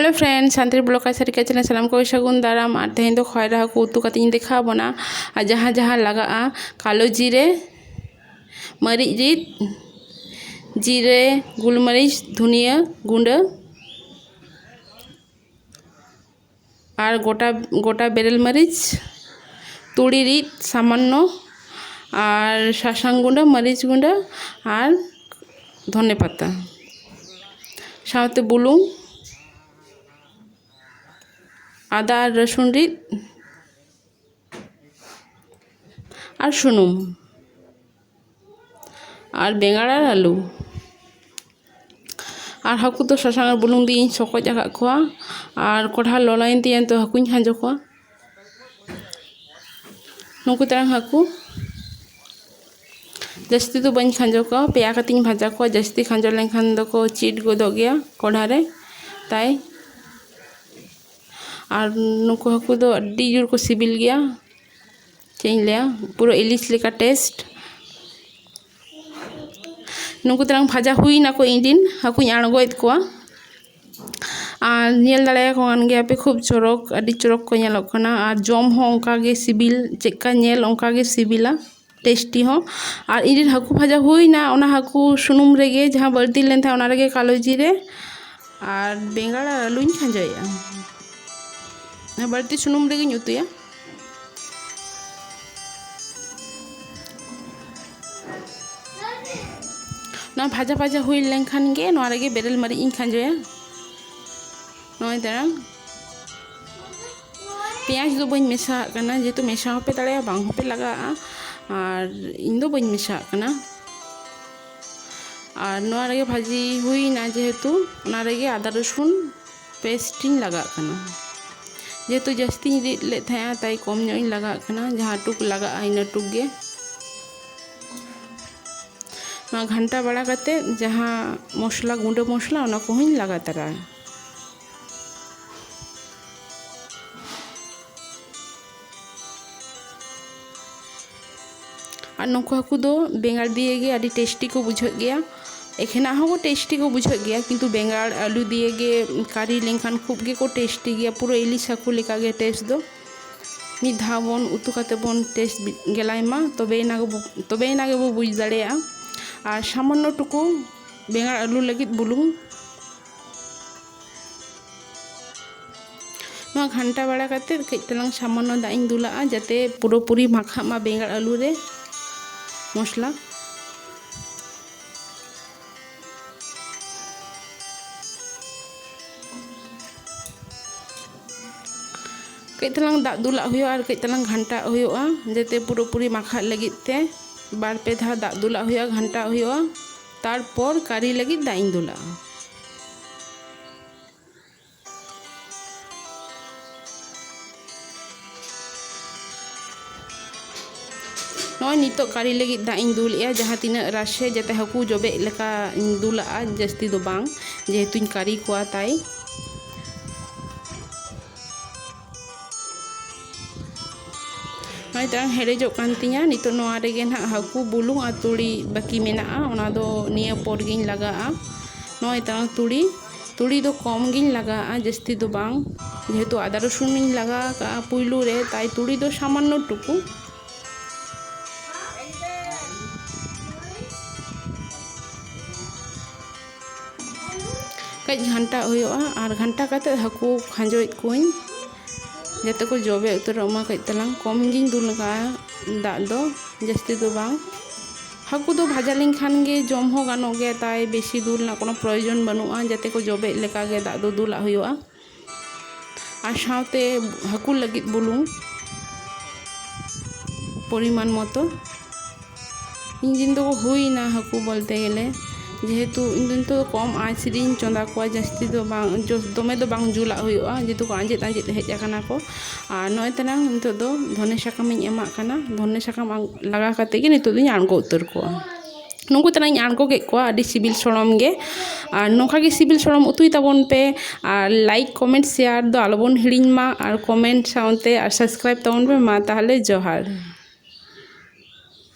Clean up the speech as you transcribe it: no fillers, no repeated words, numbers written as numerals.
Hello friend शांति blog का Sarika channel सालाम को सगुन दाराम और तेहन खयरा हाकू उतु कते देखा बना और जहाँ जहाँ लगा कालो जीरे मरीच रिद जीरे गुलमरीच धनिया गुंड और गोटा गोटा बेरेल मरीच तुड़ी रिद सामान्य और शाशांग गुंड मरीच गुंड और धने पाता साथ बुलुंग आदा और रसुन रिद और सुनुम और बेंगाड़ और आलू और हाकू तो शाशांग और बुलुंग दी सकज आकाद कोआ और कढ़ा ललायन तीन तो हाकुኝ खांजो कोआ नुकु तरह हाकू जस्ती तो बन खांजो को पेया कतिኝ भाजा को जस्ती खांजो लेनखान दो को चीट गोदो गया कढ़ा रे ताई और नुकु हाकू दो अड्डी जोर को सिबिल गया चेंज लिया पूरा इलिश लेका टेस्ट नुकु तरह भाजा हुई ना को इंडिन हाकुኝ आड़गोयद कोआ और नेल दाड़े कोन गया पे खूब चोरक अड्डी चोरक को नेलक कना और जम हो ओंका गे सिबिल चेका नेल ओंका गे सिबिला टेस्टी हो और इंडिन हाकू भाजा हुई ना ओना हाकू सुनुम रेगे जहाँ बर्ती लेन था ओना रेगे कालो जीरे और बेंगाड़ और आलूñ खांजोया बर्ती सुनुम रेगे उतुया ना भाजा भाजा हुई लेनखान गे नोआ रेगे बेरेल मरीच इन खांजोया नोय तरह पेंयाज दो बन मेशा करना जेतु मेशा होपे दाड़े बांग होपे लगा और इन दो बन मेशा करना और नोआ रेगे भाजी हुई ना जेतु ओना रेगे आदा रसुन पेस्ट इन लगा करना जेतु जस्ती रिद ले था ताई कम ᱧᱚᱜ ᱤᱧ लगा करना जहाँ टुक लगा इन टुक गे ना घंटा बड़ा करते जहाँ मसला गुंडे मसला ओना को हूँ लगा तरा और नुकु हाकू दो बेंगाड़ दिए गे अड़ी टेस्टी को बुझ गया एखेना हो टेस्टी को बुझ गया किंतु बेंगाड़ आलू दिए गे कारी लेनखान खूब गे को टेस्टी गया पूरा इलिश हाकू लेका गे टेस्ट दो मिद धाव बन उतु काते बन टेस्ट गेलायमा तबेना गे बो बुझ दाड़ेया और सामान्य टुकु बेंगाड़ आलू लगित बुलुंग ना घंटा बड़ा करते कई तलांग सामान्य दाग इन दुला जाते पूरी माखा मा बेंगाड़ आलू रे मसला कई तलांग दाग दुला हुआ और कई तलांग घंटा हुआ जाते पूरी माखा लगिते बार पे धा दाग दुला हुआ घंटा हुआ तारपर कारी लगित दाग इन दुला नॉय नितो कारी लगित दाग इन दुलिया जहाँ तीना राशे जाते हाकू जबे लेका इन दुला जस्ती दो बांग जेहेतु इन कारी कोआ ताई नॉय तरह हेरेजो कान तिया नितो नोआ रेगे ना हाकू बुलुंग और तुड़ी बाकी मेना ओना दो निया पर गिन लगा नॉय तरह तुड़ी दो कम गिन लगा जस्ती दो बांग जेहेतु आदा रसुन इन लगा पुइलू रे ताई तुड़ी दो सामान्य टुकु कई घंटा हुआ और घंटा काते हाकू खांजोयद कोइन जते को जबे उतर कई तलांग कम गिन दुल लगा दाग दो जस्ती दो बांग हाकू दो भाजा लेनखान गे जम हो गानो गे ताई बेसी दुल ना कोनो प्रयोजन बनुआ जाते को जबे लेका गे दाग दो दुला हुआ और साथे हाकू लगित बुलुंग परिमाण मतो इन दिन तो हुई ना हाकू बोलते गेले जेहेतु इन दिन तो कम आँच रिन चंदा को जस्ती दो बांग जो दमे दो बांग जुला हुआ जेहेतु को आंजेद हेज आकाना को और नय तना नितो दो धने साकाम इन एमा काना धने साकाम लगा काते गे नितो दो आड़गो उतर कोआ नुकु तना इन आड़गो के कोआ अडी सिबिल सोड़म गे और नोखा गे सिबिल सोड़म उतुई ताबोन पे और लाइक कमेंट शेयर दो आलोबन हिड़िñ मा और कमेंट साउंते और सब्सक्राइब ताबोन पे मा ताहले जोहार।